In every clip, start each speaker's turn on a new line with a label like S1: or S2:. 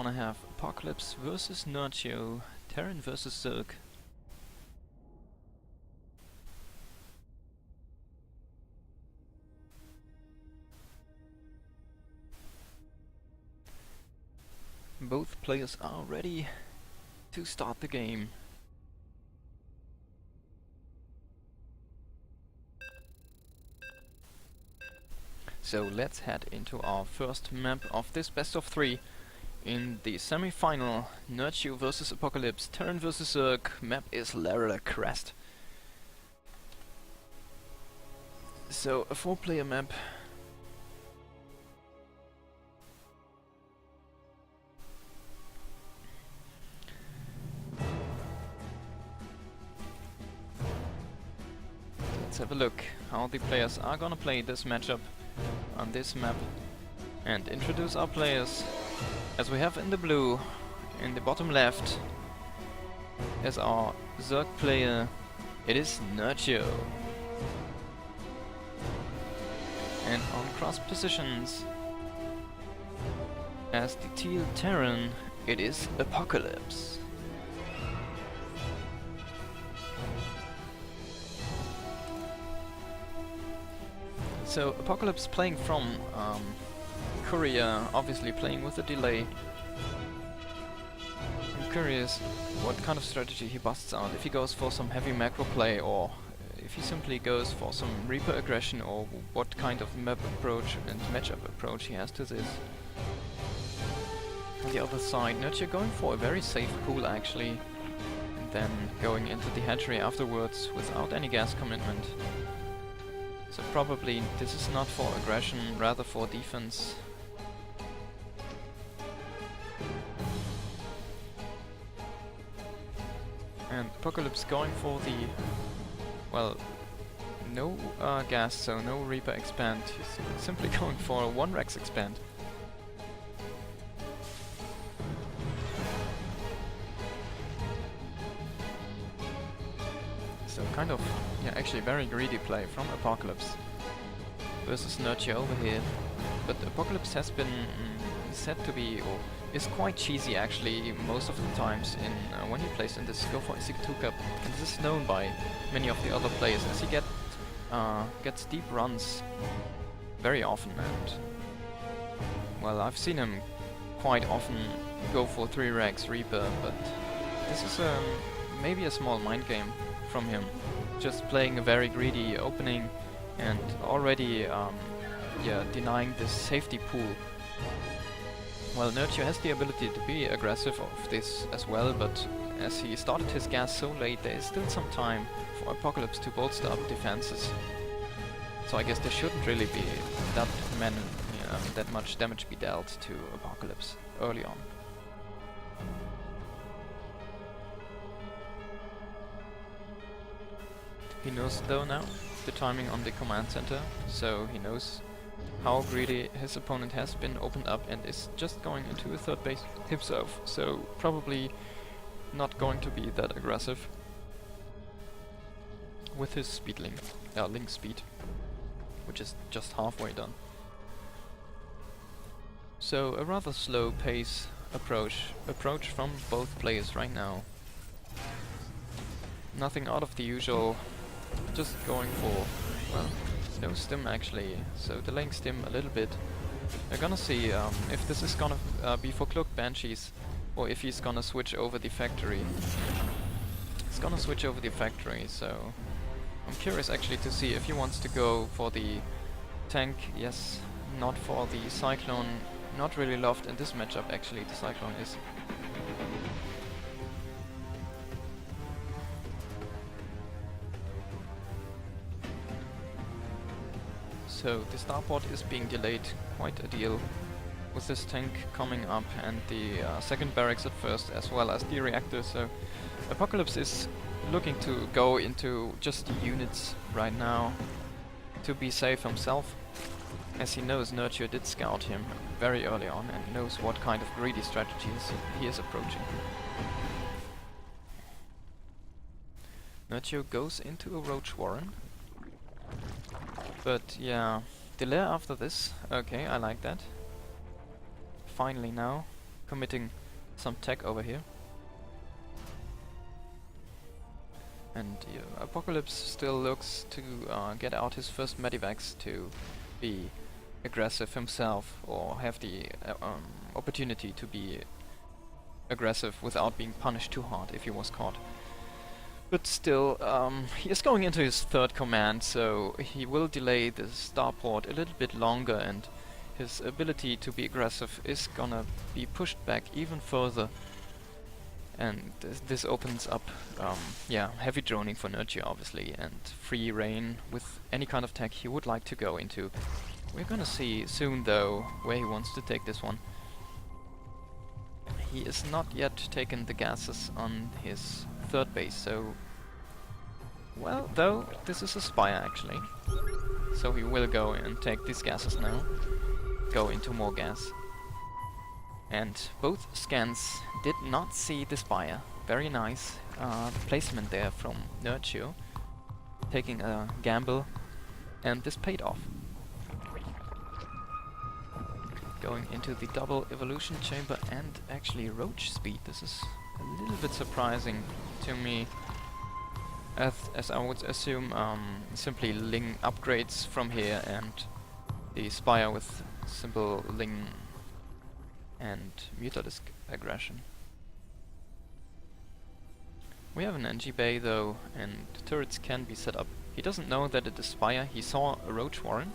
S1: Wanna have Apocalypse versus Nerchio, Terran versus Zerg. Both players are ready to start the game. So let's head into our first map of this best of 3. In the semi-final, Nerchio versus Apocalypse, Terran versus Zerg. Map is Larilla Crest. So a 4-player map. Let's have a look how the players are gonna play this matchup on this map and introduce our players. As we have in the blue, in the bottom left, as our Zerg player, it is Nerchio. And on cross positions, as the teal Terran, it is Apocalypse. So Apocalypse playing from Korea, obviously playing with a delay. I'm curious what kind of strategy he busts out, if he goes for some heavy macro play or if he simply goes for some Reaper aggression, or what kind of map approach and matchup approach he has to this. On the other side, Nerchio going for a very safe pool actually, and then going into the hatchery afterwards without any gas commitment. So probably this is not for aggression, rather for defense. And Apocalypse going for the, well, no gas, so no Reaper expand. He's simply going for a 1 Rex expand. So kind of, yeah, actually very greedy play from Apocalypse versus Nerchio over here. But Apocalypse has been said to be, or is quite cheesy actually most of the times in when he plays in this Go4SC2 Cup. And this is known by many of the other players, as he gets deep runs very often, and well, I've seen him quite often go for 3 Rex Reaper, but this is maybe a small mind game from him, just playing a very greedy opening and already denying this safety pool. Well, Nerchio has the ability to be aggressive of this as well, but as he started his gas so late, there is still some time for Apocalypse to bolster up defenses. So I guess there shouldn't really be that much damage be dealt to Apocalypse early on. He knows though now the timing on the command center, so he knows how greedy his opponent has been opened up and is just going into a 3rd base himself, so probably not going to be that aggressive with his speed link speed, which is just halfway done. So a rather slow pace approach from both players right now. Nothing out of the usual, just going for, well, no stim actually, so delaying stim a little bit. We're gonna see if this is gonna be for Cloaked Banshees, or if he's gonna switch over the factory. He's gonna switch over the factory, so I'm curious actually to see if he wants to go for the tank. Yes, not for the Cyclone, not really loved in this matchup actually, the Cyclone is. So the starport is being delayed quite a deal with this tank coming up and the 2nd barracks at first, as well as the reactor. So Apocalypse is looking to go into just units right now to be safe himself, as he knows Nerchio did scout him very early on and knows what kind of greedy strategies he is approaching. Nerchio goes into a Roach Warren. But yeah, delay after this. Okay, I like that. Finally now, committing some tech over here. And Apocalypse still looks to get out his first medivacs to be aggressive himself, or have the opportunity to be aggressive without being punished too hard if he was caught. But still, he is going into his third command, so he will delay the starport a little bit longer, and his ability to be aggressive is gonna be pushed back even further. And this opens up, yeah, heavy droning for Nerchio, obviously, and free reign with any kind of tech he would like to go into. We're gonna see soon, though, where he wants to take this one. He is not yet taken the gases on his third base, so... Well, though, this is a Spire, actually. So he will go and take these gases now. Go into more gas. And both scans did not see the Spire. Very nice placement there from Nerchio. Taking a gamble, and this paid off. Going into the double evolution chamber and actually roach speed. This is a little bit surprising to me, as I would assume simply Ling upgrades from here and the Spire with simple Ling and Mutalisk aggression. We have an NG bay though, and turrets can be set up. He doesn't know that it is Spire. He saw a roach warren,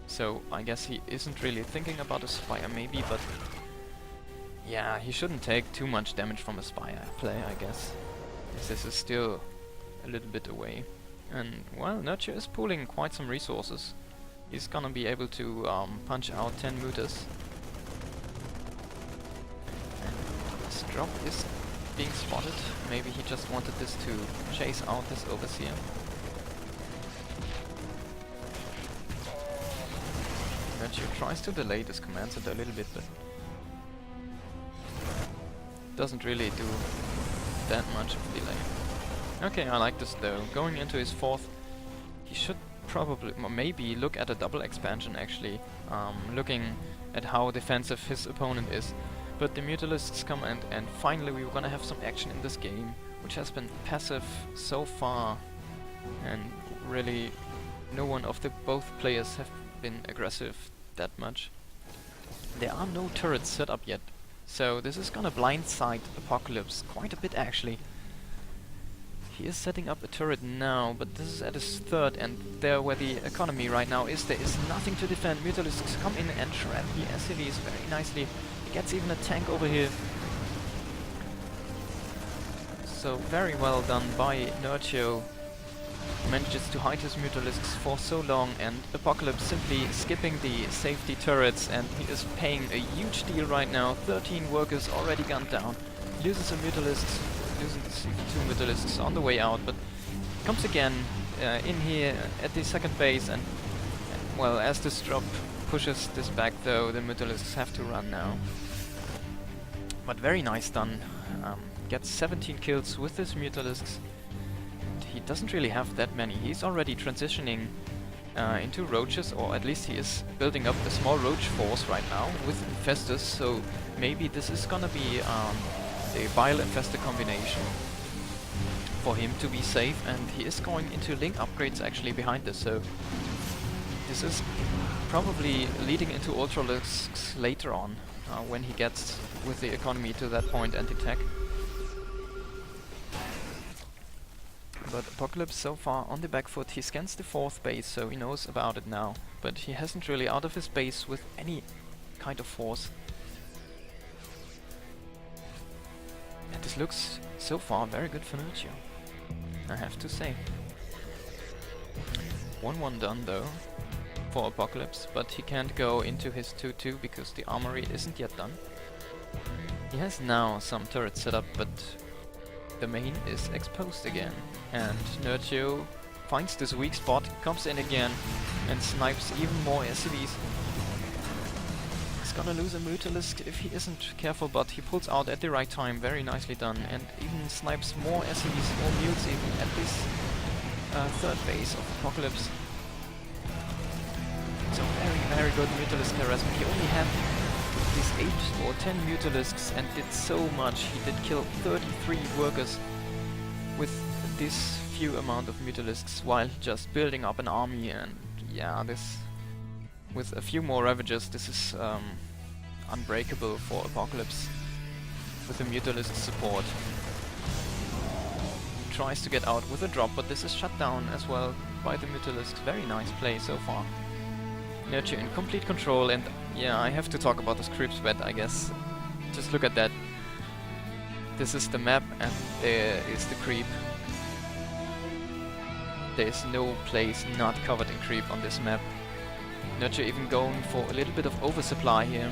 S1: so I guess he isn't really thinking about a Spire maybe, but yeah, he shouldn't take too much damage from a Spire play, I guess. This is still a little bit away. And well, Nerchio is pooling quite some resources. He's gonna be able to punch out 10 mutas. And this drop is being spotted. Maybe he just wanted this to chase out this Overseer. Nerchio tries to delay this command center a little bit, but doesn't really do that much of delay. Okay, I like this though. Going into his fourth, he should probably, maybe look at a double expansion actually, looking at how defensive his opponent is. But the Mutalisks come and finally we're gonna have some action in this game, which has been passive so far, and really no one of the both players have been aggressive that much. There are no turrets set up yet, so this is gonna blindside Apocalypse quite a bit actually. He is setting up a turret now, but this is at his third, and there where the economy right now is, there is nothing to defend. Mutalisks come in and trap the SCVs very nicely. He gets even a tank over here. So very well done by Nerchio. Manages to hide his Mutalisks for so long, and Apocalypse simply skipping the safety turrets, and he is paying a huge deal right now. 13 workers already gunned down. Loses a Mutalisk. Loses 2 Mutalisks on the way out, but comes again in here at the second base, and well, as this drop pushes this back though, the Mutalisks have to run now. But very nice done. Gets 17 kills with his Mutalisks. He doesn't really have that many. He's already transitioning into roaches, or at least he is building up a small roach force right now with Infestors, so maybe this is gonna be a Vile Infestor combination for him to be safe, and he is going into Link upgrades actually behind this, so this is probably leading into Ultralisks later on, when he gets with the economy to that point anti-tech. But Apocalypse so far on the back foot. He scans the fourth base, so he knows about it now, but he hasn't really out of his base with any kind of force. And this looks so far very good for Nerchio, I have to say. 1-1 done though for Apocalypse, but he can't go into his 2-2 because the armory isn't yet done. He has now some turrets set up, but the main is exposed again, and Nerchio finds this weak spot, comes in again and snipes even more SCVs. He's gonna lose a Mutalisk if he isn't careful, but he pulls out at the right time. Very nicely done, and even snipes more SCVs, more mutes even at this third base of Apocalypse. So very good Mutalisk harassment. He only had these 8 or 10 Mutalisks and did so much. He did kill 33 workers with this few amount of Mutalisks while just building up an army, and yeah, this with a few more Ravagers, this is unbreakable for Apocalypse with the Mutalisk support. He tries to get out with a drop, but this is shut down as well by the Mutalisks. Very nice play so far. Nerchio in complete control, and yeah, I have to talk about this creep sweat, I guess. Just look at that. This is the map, and there is the creep. There's no place not covered in creep on this map. Nerchio even going for a little bit of oversupply here.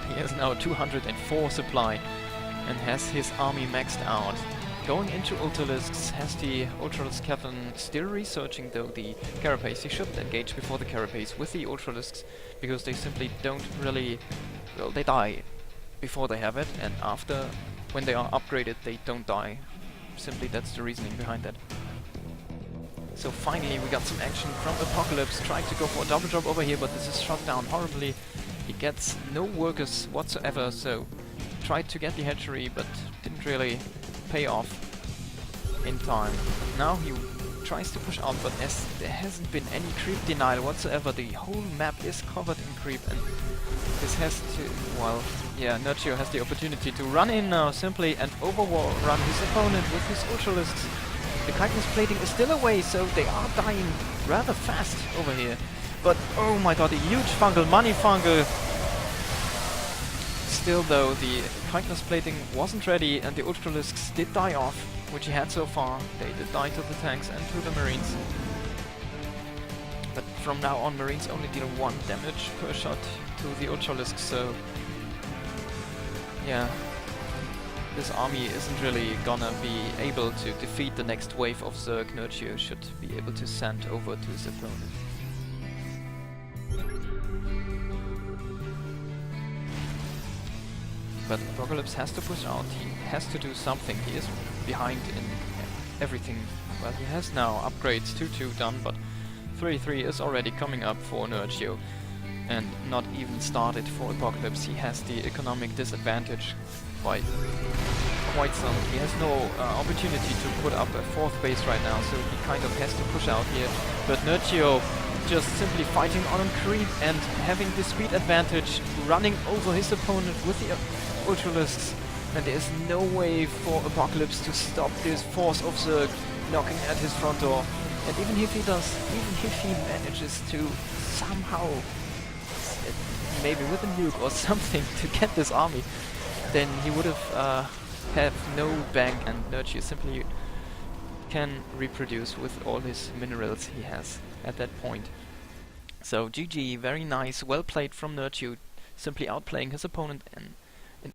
S1: He has now 204 supply and has his army maxed out. Going into Ultralisks, has the Ultralisk Captain still researching though the Carapace. He should engage before the Carapace with the Ultralisks, because they simply don't really... well, they die before they have it, and after, when they are upgraded, they don't die. Simply that's the reasoning behind that. So finally we got some action from Apocalypse, trying to go for a double drop over here, but this is shot down horribly. He gets no workers whatsoever, so tried to get the hatchery, but didn't really pay off in time. Now he tries to push out, but as there hasn't been any creep denial whatsoever, the whole map is covered in creep, and this has to... well, yeah, Nerchio has the opportunity to run in now simply and overrun his opponent with his Ultralisks. The chitinous plating is still away, so they are dying rather fast over here. But oh my god, a huge fungal, money fungal! Still though, the chitinous plating wasn't ready, and the Ultralisks did die off, which he had so far. They did die to the tanks and to the Marines. But from now on, Marines only deal 1 damage per shot to the Ultralisks, so... yeah. This army isn't really gonna be able to defeat the next wave of Zerg. Nerchio should be able to send over to his opponent. But Apocalypse has to push out, he has to do something. He is behind in everything. Well, he has now upgrades 2-2 done, but 3-3 is already coming up for Nerchio. And not even started for Apocalypse. He has the economic disadvantage by quite some. He has no opportunity to put up a 4th base right now, so he kind of has to push out here. But Nerchio just simply fighting on creep and having the speed advantage, running over his opponent with the Ultralisks, and there's no way for Apocalypse to stop this force of Zerg knocking at his front door. And even if he does, even if he manages to somehow, maybe with a nuke or something, to get this army, then he would have no bank, and Nerchio simply can reproduce with all his minerals he has at that point. So GG, very nice, well played from Nerchio, simply outplaying his opponent and